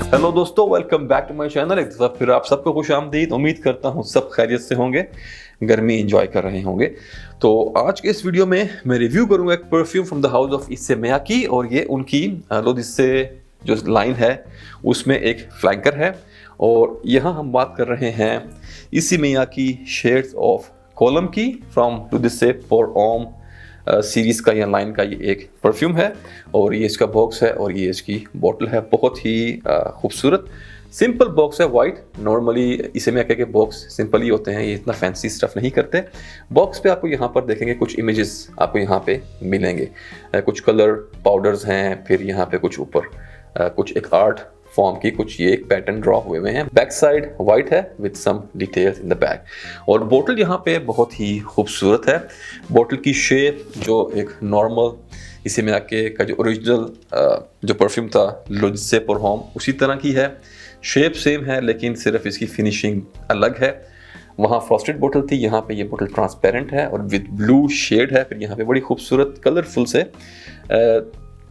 Hello दोस्तों, welcome back to my channel. एक दफा फिर आप सबको खुशामदीद। उम्मीद करता हूँ सब खैरियत से होंगे, गर्मी एंजॉय कर रहे होंगे। तो आज के इस वीडियो में मैं रिव्यू करूंगा एक perfume from the house of इसे मियाकी, और ये उनकी जिससे जो लाइन है उसमें एक फ्लैंकर है। और यहाँ हम बात कर रहे हैं इसे मियाकी शेड्स ऑफ कोलम की फ्रॉम लुदिसे पर ओम सीरीज़ का या लाइन का ये एक परफ्यूम है। और ये इसका बॉक्स है और ये इसकी बोतल है, बहुत ही खूबसूरत सिंपल बॉक्स है, वाइट। नॉर्मली इसे में के बॉक्स सिंपल ही होते हैं, ये इतना फैंसी स्टफ नहीं करते। बॉक्स पे आपको यहाँ पर देखेंगे कुछ इमेजेस आपको यहाँ पे मिलेंगे, कुछ कलर पाउडर्स हैं, फिर यहाँ पे कुछ ऊपर कुछ एक आर्ट फॉर्म की कुछ ये एक पैटर्न ड्रॉ हुए हुए हैं। बैक साइड वाइट है with some details in the back. और बोतल यहाँ पे बहुत ही खूबसूरत है। बोतल की शेप जो एक नॉर्मल इसे में आके का जो ओरिजिनल जो परफ्यूम था लुदिसे पर होम उसी तरह की है। शेप सेम है लेकिन सिर्फ इसकी फिनिशिंग अलग है। वहाँ फ्रॉस्टेड बोतल थी, यहाँ पे ये बोतल ट्रांसपेरेंट है और विद ब्लू शेड है। फिर यहाँ पे बड़ी खूबसूरत कलरफुल से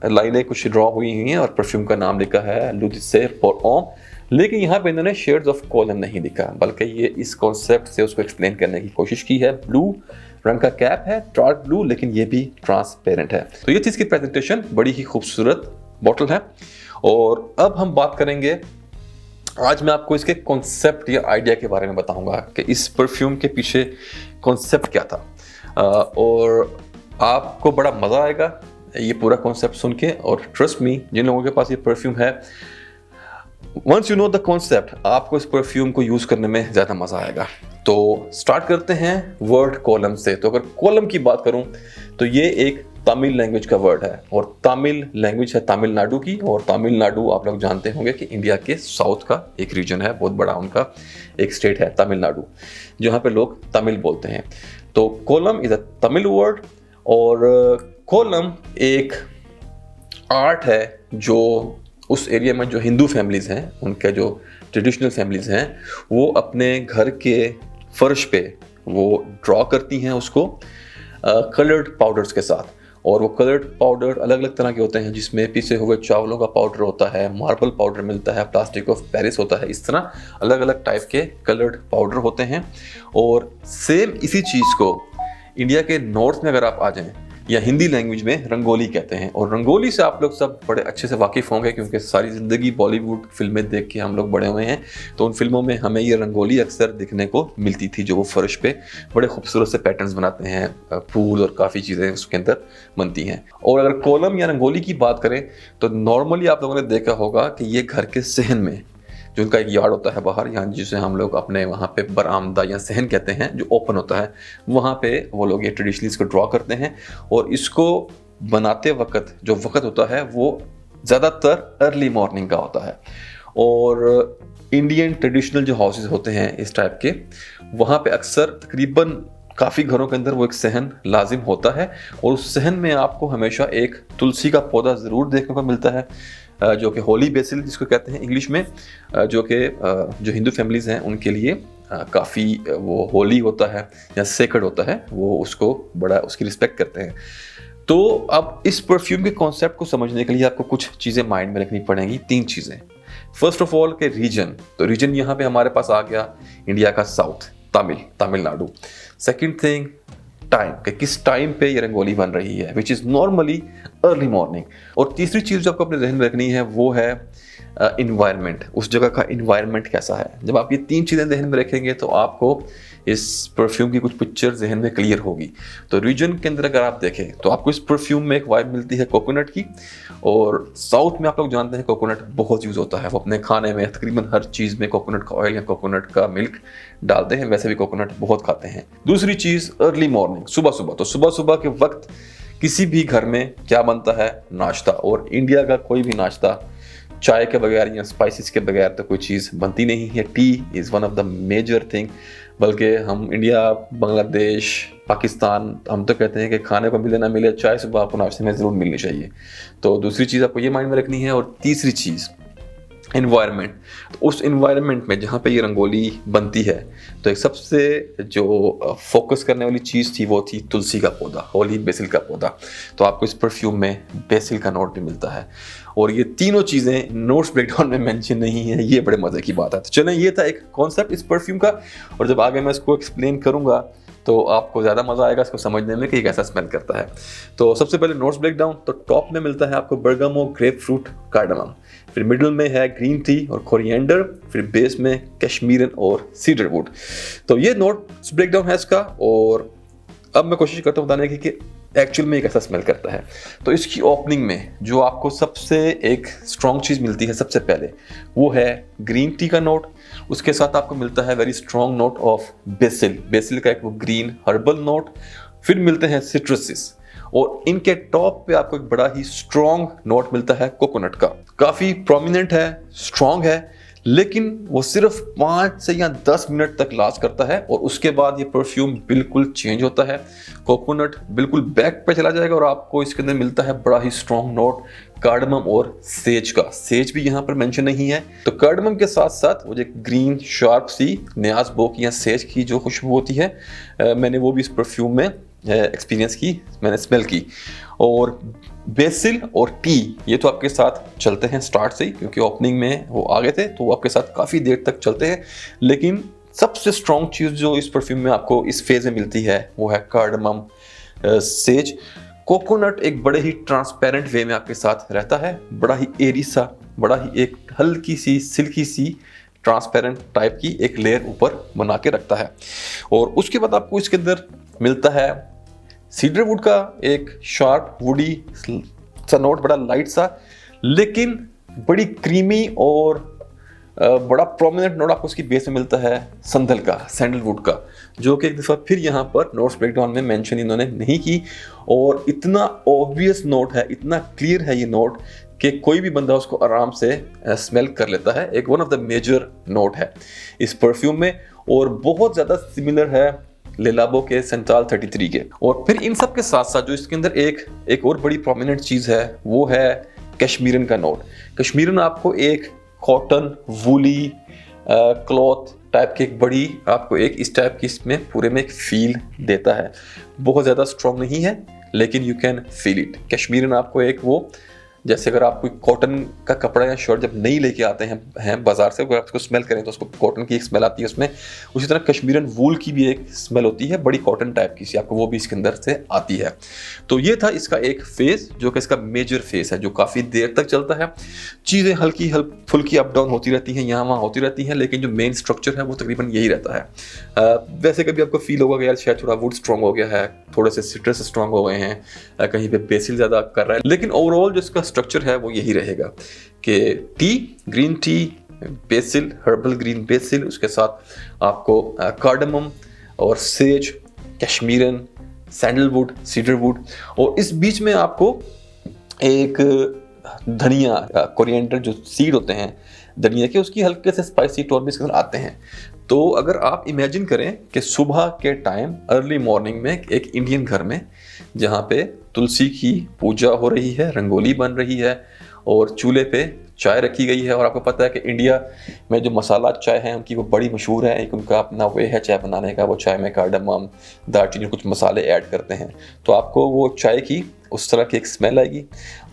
लाइनें कुछ ड्रॉ हुई हैं और परफ्यूम का नाम लिखा है लुदिसे पर ओम। लेकिन यहाँ पे इन्होंने शेड्स ऑफ कोलम नहीं लिखा, बल्कि ये इस कॉन्सेप्ट से उसको एक्सप्लेन करने की कोशिश की है। ब्लू रंग का कैप है, डार्क ब्लू, लेकिन ये भी ट्रांसपेरेंट है। तो ये थी इसकी प्रेजेंटेशन, बड़ी ही खूबसूरत बोतल है। और अब हम बात करेंगे, आज मैं आपको इसके कॉन्सेप्ट या आइडिया के बारे में बताऊंगा कि इस परफ्यूम के पीछे कॉन्सेप्ट क्या था। और आपको बड़ा मज़ा आएगा ये पूरा कॉन्सेप्ट सुन के। और ट्रस्ट मी, जिन लोगों के पास ये परफ्यूम है, once you know the concept, आपको इस परफ्यूम को यूज़ करने में ज़्यादा मज़ा आएगा। तो स्टार्ट करते हैं वर्ड कोलम से। तो अगर कोलम की बात करूं तो ये एक तमिल लैंग्वेज का वर्ड है, और तमिल लैंग्वेज है तमिलनाडु की। और तमिलनाडु आप लोग जानते होंगे कि इंडिया के साउथ का एक रीजन है, बहुत बड़ा उनका एक स्टेट है तमिलनाडु, जहाँ पे लोग तमिल बोलते हैं। तो kolam is a Tamil word. और कोलम एक आर्ट है जो उस एरिया में जो हिंदू फैमिलीज़ हैं, उनके जो ट्रेडिशनल फैमिलीज़ हैं, वो अपने घर के फर्श पे वो ड्रॉ करती हैं उसको कलर्ड पाउडर्स के साथ। और वो कलर्ड पाउडर अलग अलग तरह के होते हैं, जिसमें पिसे हुए चावलों का पाउडर होता है, मार्बल पाउडर मिलता है, प्लास्टिक ऑफ पेरिस होता है। इस तरह अलग अलग टाइप के कलर्ड पाउडर होते हैं। और सेम इसी चीज़ को इंडिया के नॉर्थ में अगर आप आ जाएं, या हिंदी लैंग्वेज में रंगोली कहते हैं। और रंगोली से आप लोग सब बड़े अच्छे से वाकिफ़ होंगे, क्योंकि सारी ज़िंदगी बॉलीवुड फिल्में देख के हम लोग बड़े हुए हैं। तो उन फिल्मों में हमें ये रंगोली अक्सर दिखने को मिलती थी, जो वो फर्श पे बड़े खूबसूरत से पैटर्न्स बनाते हैं, फूल और काफ़ी चीज़ें उसके अंदर बनती हैं। और अगर कोलम या रंगोली की बात करें तो नॉर्मली आप लोगों ने देखा होगा कि ये घर के सहन में, जो उनका एक यार्ड होता है बाहर, यहाँ जिसे हम लोग अपने वहाँ पे बरामदा या सहन कहते हैं, जो ओपन होता है, वहाँ पे वो लोग ये ट्रेडिशनली इसको ड्रॉ करते हैं। और इसको बनाते वक्त जो वक्त होता है वो ज़्यादातर अर्ली मॉर्निंग का होता है। और इंडियन ट्रेडिशनल जो हाउसेस होते हैं इस टाइप के, वहाँ पे अक्सर तकरीबन काफ़ी घरों के अंदर वो एक सहन लाजिम होता है। और उस सहन में आपको हमेशा एक तुलसी का पौधा ज़रूर देखने को मिलता है, जो कि होली बेसिल जिसको कहते हैं इंग्लिश में, जो कि जो हिंदू फैमिलीज़ हैं उनके लिए काफ़ी वो होली होता है या सेक्रेड होता है, वो उसको बड़ा उसकी रिस्पेक्ट करते हैं। तो अब इस परफ्यूम के कॉन्सेप्ट को समझने के लिए आपको कुछ चीज़ें माइंड में रखनी पड़ेंगी, 3 चीज़ें। फर्स्ट ऑफ ऑल के रीजन, तो रीजन यहाँ पे हमारे पास आ गया इंडिया का south, Tamil Nadu. Second thing, time, कि किस टाइम पे ये रंगोली बन रही है, which is normally early morning. और तीसरी चीज़ जो आपको अपने जहन में रखनी है वो है इन्वायरमेंट, उस जगह का इन्वायरमेंट कैसा है। जब आप ये 3 चीज़ें जहन में रखेंगे तो आपको इस परफ्यूम की कुछ पिक्चर जहन में क्लियर होगी। तो रीजन के अंदर अगर आप देखें तो आपको इस परफ्यूम में एक वाइब मिलती है कोकोनट की। और साउथ में आप लोग जानते हैं कोकोनट बहुत यूज़ होता है, वो अपने खाने में तकरीबन हर चीज़ में कोकोनट का ऑयल या कोकोनट का मिल्क डालते हैं, वैसे भी कोकोनट बहुत खाते हैं। दूसरी चीज़ अर्ली मॉर्निंग, सुबह सुबह। तो सुबह सुबह के वक्त किसी भी घर में क्या बनता है, नाश्ता। और इंडिया का कोई भी नाश्ता चाय के बगैर या स्पाइसेस के बगैर तो कोई चीज़ बनती नहीं है। Tea is one of the major thing. बल्कि हम इंडिया, बांग्लादेश, पाकिस्तान, हम तो कहते हैं कि खाने को मिले ना मिले, चाय सुबह आपको नाश्ते में ज़रूर मिलनी चाहिए। तो दूसरी चीज़ आपको ये माइंड में रखनी है। और तीसरी चीज़, इन्वायरमेंट। तो उस इन्वायरमेंट में जहाँ पे ये रंगोली बनती है, तो एक सबसे जो फोकस करने वाली चीज़ थी वो थी तुलसी का पौधा, होली बेसिल का पौधा। तो आपको इस परफ्यूम में बेसिल का नोट भी मिलता है, और ये तीनों चीज़ें नोट्स ब्रेकडाउन में मेंशन नहीं है, ये बड़े मज़े की बात है। तो चलें, ये था एक कॉन्सेप्ट इस परफ्यूम का, और जब आगे मैं इसको एक्सप्लेन करूँगा तो आपको ज़्यादा मज़ा आएगा इसको समझने में कि कैसा स्मेल करता है। तो सबसे पहले नोट्स ब्रेकडाउन। तो टॉप में मिलता है आपको बर्गामो, ग्रेप फ्रूट, कार्डामम। फिर मिडिल में है ग्रीन टी और कोरिएंडर। फिर बेस में कश्मीरन और सीडर वुड। तो ये नोट्स ब्रेकडाउन है इसका, और अब मैं कोशिश करता हूँ बताने की कि एक्चुअल में ये कैसा स्मेल करता है। तो इसकी ओपनिंग में जो आपको सबसे एक स्ट्रॉन्ग चीज़ मिलती है सबसे पहले, वो है ग्रीन टी का नोट। उसके साथ आपको मिलता है very strong note of BECIL, BECIL का एक वो ग्रीन हर्बल नोट। फिर मिलते हैं सिट्रसिस, और इनके टॉप पे आपको एक बड़ा ही स्ट्रॉन्ग नोट मिलता है कोकोनट का। काफ़ी प्रोमिनेंट है, स्ट्रॉन्ग है, लेकिन वो सिर्फ 5 से या 10 मिनट तक लास्ट करता है, और उसके बाद ये परफ्यूम बिल्कुल चेंज होता है। कोकोनट बिल्कुल बैक पे चला जाएगा, और आपको इसके अंदर मिलता है बड़ा ही स्ट्रॉन्ग नोट कार्डमम और सेज का। सेज भी यहाँ पर मेंशन नहीं है। तो कार्डमम के साथ साथ वो जो ग्रीन शार्प सी न्याज बो की या सेज की जो खुशबू होती है, मैंने वो भी इस परफ्यूम में एक्सपीरियंस की, मैंने स्मेल की। और बेसिल और टी ये तो आपके साथ चलते हैं स्टार्ट से ही, क्योंकि ओपनिंग में वो आ गए थे, तो वो आपके साथ काफ़ी देर तक चलते हैं। लेकिन सबसे स्ट्रॉन्ग चीज़ जो इस परफ्यूम में आपको इस फेज में मिलती है वो है कार्डमम, सेज। कोकोनट एक बड़े ही ट्रांसपेरेंट वे में आपके साथ रहता है, बड़ा ही एरी सा, बड़ा ही एक हल्की सी सिल्की सी ट्रांसपेरेंट टाइप की एक लेयर ऊपर बना के रखता है। और उसके बाद आपको इसके अंदर मिलता है सीडर वुड का एक शार्प वुडी सा नोट, बड़ा लाइट सा, लेकिन बड़ी क्रीमी और बड़ा प्रोमिनेंट नोट आपको उसकी बेस में मिलता है संदल का, सैंडलवुड का, जो कि एक दफ़ा फिर यहाँ पर नोट्स ब्रेकडाउन में मेंशन इन्होंने नहीं की। और इतना ऑब्वियस नोट है, इतना क्लियर है ये नोट कि कोई भी बंदा उसको आराम से स्मेल कर लेता है। एक one of the major note है इस परफ्यूम में, और बहुत ज़्यादा सिमिलर है ले लाबो के सेंटाल 33 के। और फिर इन सब के साथ साथ जो इसके अंदर एक और बड़ी प्रोमिनेंट चीज़ है वो है कश्मीरन का नोट। कश्मीरन आपको एक कॉटन वूली क्लॉथ टाइप की एक बड़ी आपको एक इस टाइप की इसमें पूरे में एक फील देता है। बहुत ज़्यादा स्ट्रॉन्ग नहीं है, लेकिन यू कैन फील इट। कश्मीरन आपको एक वो, जैसे अगर आप कोई कॉटन का कपड़ा या शर्ट जब नहीं लेके आते हैं बाजार से, अगर आप उसको स्मेल करें तो उसको कॉटन की एक स्मेल आती है उसमें, उसी तरह कश्मीरन वूल की भी एक स्मेल होती है बड़ी कॉटन टाइप की सी, आपको वो भी इसके अंदर से आती है। तो ये था इसका एक फेस, जो कि इसका मेजर फेस है, जो काफ़ी देर तक चलता है। चीज़ें हल्की फुल्की अप डाउन होती रहती हैं, यहाँ वहाँ होती रहती हैं, लेकिन जो मेन स्ट्रक्चर है वो तकरीबन यही रहता है। वैसे कभी आपको फील होगा कि यार शायद थोड़ा वुड स्ट्रॉन्ग हो गया है, थोड़े से सिट्रस स्ट्रॉन्ग हो गए हैं, कहीं पे बेसिल ज़्यादा कर रहा है, लेकिन ओवरऑल जो इसका स्ट्रक्चर है वो यही रहेगा कि T, green tea, BECIL, herbal green BECIL, उसके साथ आपको कार्डमम और सेज, कश्मीरन, सैंडलवुड, सीडर वुड, और इस बीच में आपको एक धनिया, कोरिएंडर जो सीड होते हैं धनिया के, उसकी हल्के से स्पाइसी टोन भी इसके अंदर आते हैं। तो अगर आप इमेजिन करें कि सुबह के टाइम अर्ली मॉर्निंग में एक इंडियन घर में जहाँ पे तुलसी की पूजा हो रही है, रंगोली बन रही है और चूल्हे पे चाय रखी गई है, और आपको पता है कि इंडिया में जो मसाला चाय है उनकी वो बड़ी मशहूर है, एक उनका अपना वे है चाय बनाने का, वो चाय में कार्डमम, दालचीनी, कुछ मसाले ऐड करते हैं, तो आपको वो चाय की उस तरह की एक स्मेल आएगी।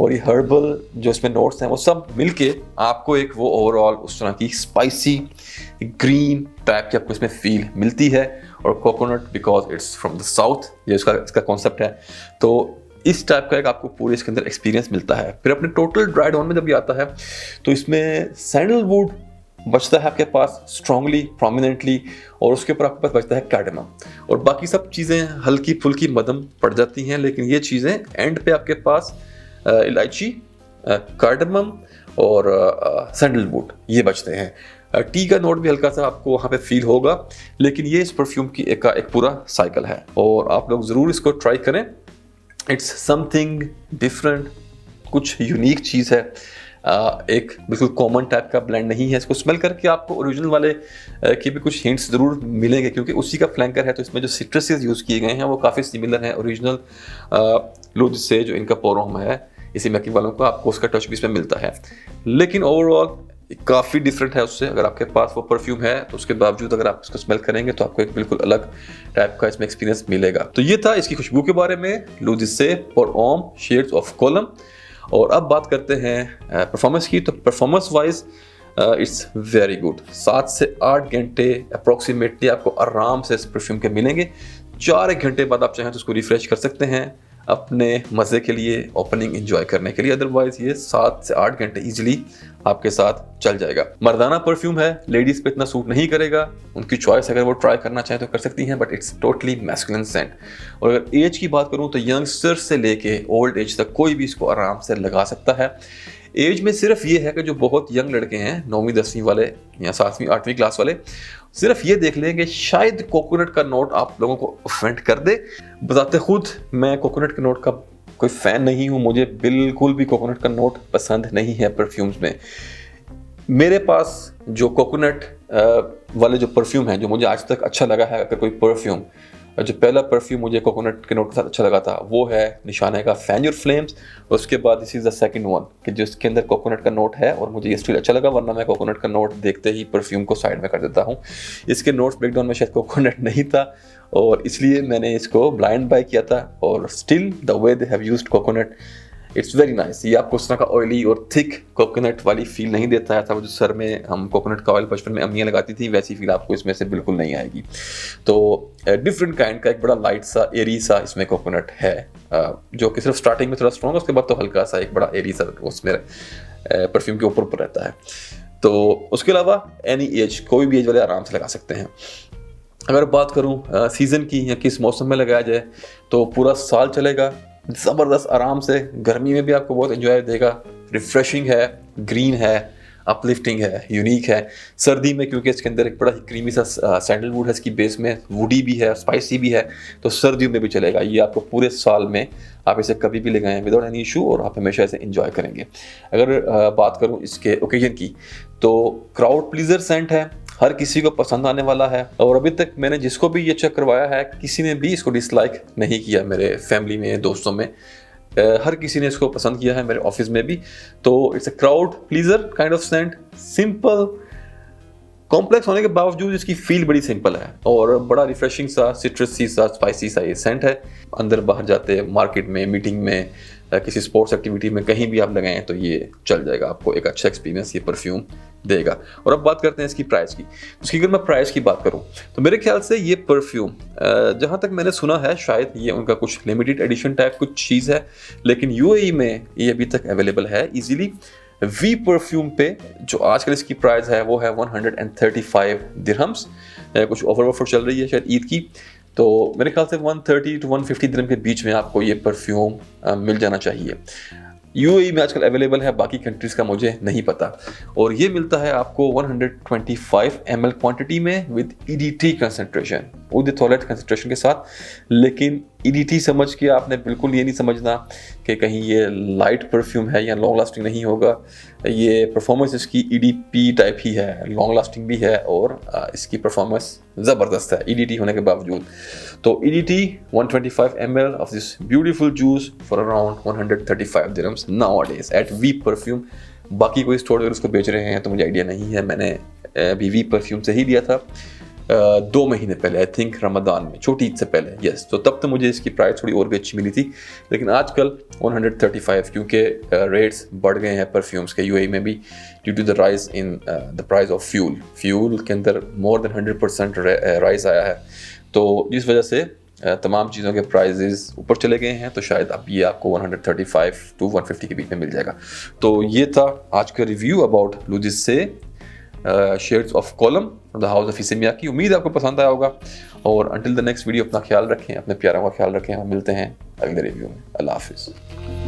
और ये हर्बल जो इसमें नोट्स हैं वो सब मिलके आपको एक वो ओवरऑल उस तरह की स्पाइसी ग्रीन टाइप की आपको इसमें फील मिलती है। और coconut because it's from the south, ये इसका कॉन्सेप्ट है, तो इस टाइप का एक आपको पूरे इसके अंदर एक्सपीरियंस मिलता है। फिर अपने टोटल ड्राई डाउन में जब ये आता है तो इसमें सैंडलवुड बचता है आपके पास स्ट्रांगली, प्रोमिनेंटली, और उसके ऊपर आपके पास बचता है कार्डमम, और बाकी सब चीज़ें हल्की फुल्की मदम पड़ जाती हैं, लेकिन ये चीज़ें एंड पे आपके पास इलायची, कार्डमम और सैंडलवुड ये बचते हैं। टी का नोट भी हल्का सा आपको वहाँ पे फील होगा, लेकिन ये इस परफ्यूम की एक पूरा साइकिल है, और आप लोग ज़रूर इसको ट्राई करें। इट्स समथिंग डिफरेंट, कुछ यूनिक चीज़ है, एक बिल्कुल कॉमन टाइप का ब्लेंड नहीं है। इसको स्मेल करके आपको ओरिजिनल वाले के भी कुछ हिंट्स ज़रूर मिलेंगे, क्योंकि उसी का फ्लैंकर है, तो इसमें जो सिट्रसेस यूज़ किए गए हैं वो काफ़ी सिमिलर हैं ओरिजिनल लुज से, जो इनका पोरोम है, इसी मैकी वालों का आपको उसका टच भी इसमें मिलता है। लेकिन ओवरऑल काफ़ी डिफरेंट है उससे। अगर आपके पास वो परफ्यूम है तो उसके बावजूद अगर आप इसको स्मेल करेंगे तो आपको एक बिल्कुल अलग टाइप का इसमें एक्सपीरियंस मिलेगा। तो ये था इसकी खुशबू के बारे में, लुजिसे पर ओम शेड्स ऑफ कोलम। और अब बात करते हैं परफॉर्मेंस की। तो performance wise it's very good. 7 से 8 घंटे अप्रॉक्सीमेटली आपको आराम से इस परफ्यूम के मिलेंगे। 4 घंटे बाद आप चाहें तो उसको रिफ्रेश कर सकते हैं अपने मज़े के लिए, ओपनिंग एंजॉय करने के लिए। अदरवाइज ये 7 से 8 घंटे इजीली आपके साथ चल जाएगा। मर्दाना परफ्यूम है, लेडीज़ पे इतना सूट नहीं करेगा, उनकी चॉइस, अगर वो ट्राई करना चाहें तो कर सकती हैं, but it's totally masculine scent. और अगर एज की बात करूँ तो यंगस्टर से लेके ओल्ड एज तक कोई भी इसको आराम से लगा सकता है। एज में सिर्फ ये है कि जो बहुत यंग लड़के हैं, 9वीं 10वीं वाले या 7वीं 8वीं क्लास वाले, सिर्फ ये देख लें कि शायद कोकोनट का नोट आप लोगों को ऑफेंड कर दे। बताते खुद मैं कोकोनट के नोट का कोई फ़ैन नहीं हूँ, मुझे बिल्कुल भी कोकोनट का नोट पसंद नहीं है परफ्यूम्स में। मेरे पास जो कोकोनट वाले जो परफ्यूम हैं, जो मुझे आज तक अच्छा लगा है, अगर कोई परफ्यूम, जो पहला परफ्यूम मुझे कोकोनट के नोट के साथ अच्छा लगा था वो है निशाने का फैन योर फ्लेम्स। उसके बाद this is the second one कि जिसके अंदर कोकोनट का नोट है और मुझे ये स्टिल अच्छा लगा, वरना मैं कोकोनट का नोट देखते ही परफ्यूम को साइड में कर देता हूँ। इसके नोट्स ब्रेकडाउन में शायद कोकोनट नहीं था और इसलिए मैंने इसको ब्लाइंड बाय किया था। और still the way they have used coconut, it's very nice. ये आपको उस तरह का ऑयली और थिक कोकोनट वाली फील नहीं देता है। था वो जो सर में हम कोकोनट का ऑयल बचपन में अम्मियाँ लगाती थी, वैसी फील आपको इसमें से बिल्कुल नहीं आएगी। तो डिफरेंट काइंड का एक बड़ा लाइट सा एरी सा इसमें कोकोनट है, जो कि सिर्फ स्टार्टिंग में थोड़ा स्ट्रॉन्ग है, उसके बाद तो हल्का सा एक बड़ा एरी सा उसमें परफ्यूम के ऊपर रहता है। तो उसके अलावा एनी एज, कोई भी एज वाले आराम से लगा सकते हैं। अगर बात करूँ सीज़न की या किस मौसम में लगाया जाए तो पूरा साल चलेगा, ज़बरदस्त आराम से। गर्मी में भी आपको बहुत एंजॉय देगा, रिफ्रेशिंग है, ग्रीन है, अपलिफ्टिंग है, यूनिक है। सर्दी में क्योंकि इसके अंदर एक बड़ा ही क्रीमी सा सैंडलवुड है इसकी बेस में, वुडी भी है, स्पाइसी भी है, तो सर्दियों में भी चलेगा। ये आपको पूरे साल में आप इसे कभी भी लगाएं विदाउट एनी इशू और आप हमेशा इसे एंजॉय करेंगे। अगर बात करूँ इसके ओकेजन की तो क्राउड प्लीजर सेंट है, हर किसी को पसंद आने वाला है। और अभी तक मैंने जिसको भी ये चेक करवाया है किसी ने भी इसको डिसलाइक नहीं किया, मेरे फैमिली में, दोस्तों में, हर किसी ने इसको पसंद किया है, मेरे ऑफिस में भी। तो it's a crowd pleaser kind of scent, simple, complex होने के बावजूद इसकी फील बड़ी सिंपल है और बड़ा रिफ्रेशिंग सा, सिट्रसी सा, स्पाइसी सा ये सेंट है। अंदर बाहर जाते, मार्केट में, मीटिंग में, किसी स्पोर्ट्स एक्टिविटी में, कहीं भी आप लगाएं तो ये चल जाएगा, आपको एक अच्छा एक्सपीरियंस ये परफ्यूम देगा। और अब बात करते हैं इसकी प्राइस की। उसकी अगर मैं प्राइस की बात करूं तो मेरे ख्याल से ये परफ्यूम, जहां तक मैंने सुना है, शायद ये उनका कुछ लिमिटेड एडिशन टाइप कुछ चीज़ है, लेकिन यूएई में ये अभी तक अवेलेबल है इजीली। वी परफ्यूम पे जो आजकल इसकी प्राइस है वो है 135 दिरहम्स। कुछ ऑफर चल रही है शायद ईद की, तो मेरे ख्याल से 130 to 150 दिरहम के बीच में आपको ये परफ्यूम मिल जाना चाहिए। यूएई में आजकल अवेलेबल है, बाकी कंट्रीज़ का मुझे नहीं पता। और ये मिलता है आपको 125 ml क्वांटिटी में with EDT concentration, with toilet concentration के साथ। लेकिन ईडीटी समझ के आपने बिल्कुल ये नहीं समझना कि कहीं ये लाइट परफ्यूम है या लॉन्ग लास्टिंग नहीं होगा। ये परफॉर्मेंस इसकी ईडीपी टाइप ही है, लॉन्ग लास्टिंग भी है और इसकी परफॉर्मेंस ज़बरदस्त है ईडीटी होने के बावजूद। तो EDT 125 ml of this beautiful juice for around 135 dirhams nowadays at we perfume. बाकी कोई स्टोर अगर उसको बेच रहे हैं तो मुझे आइडिया नहीं है, मैंने अभी वी परफ्यूम से ही लिया था 2 महीने पहले, आई थिंक रमज़ान में, छोटी ईद से पहले, यस। तो तब तो मुझे इसकी प्राइस थोड़ी और भी अच्छी मिली थी, लेकिन आजकल 135 क्योंकि रेट्स बढ़ गए हैं परफ्यूम्स के यूएई में भी due to the rise in the price of fuel के अंदर मोर देन 100% राइज आया है। तो जिस वजह से तमाम चीज़ों के प्राइजेस ऊपर चले गए हैं, तो शायद अब ये आपको 135 to 150 के बीच में मिल जाएगा। तो ये था आज का रिव्यू अबाउट लुजिसे shades of Kolam from the house of इसेमिया की। उम्मीद आपको पसंद आया होगा और अंटिल द नेक्स्ट वीडियो अपना ख्याल रखें, अपने प्यारों का ख्याल रखें। हम मिलते हैं अगले रिव्यू में। अल्लाह हाफिज़।